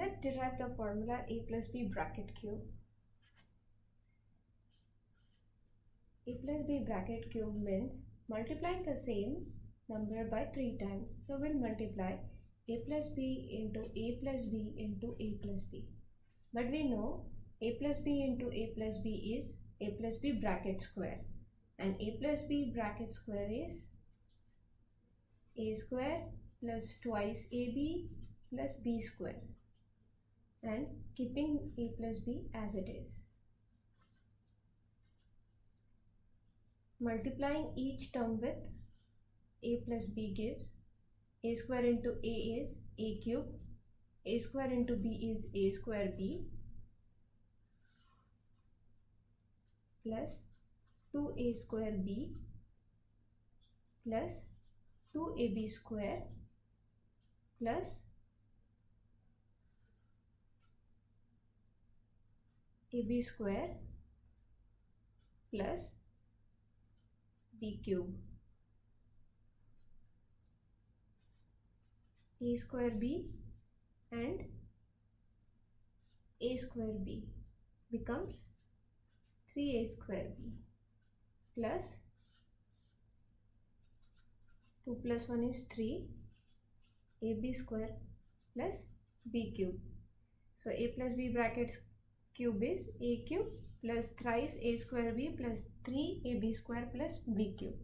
Let's derive the formula a plus b bracket cube. A plus b bracket cube means multiplying the same number by 3 times. So we'll multiply a plus b into a plus b into a plus b. But we know a plus b into a plus b is a plus b bracket square, and a plus b bracket square is a square plus twice ab plus b square, and keeping a plus b as it is. Multiplying each term with a plus b gives a square into a is a cube, a square into b is a square b, plus 2a square b plus 2ab square plus ab square plus b cube. A square b and a square b becomes 3a square b plus 2 plus 1 is 3 ab square plus b cube. So a plus b bracket cube is a cube plus thrice a square b plus 3ab square plus b cube.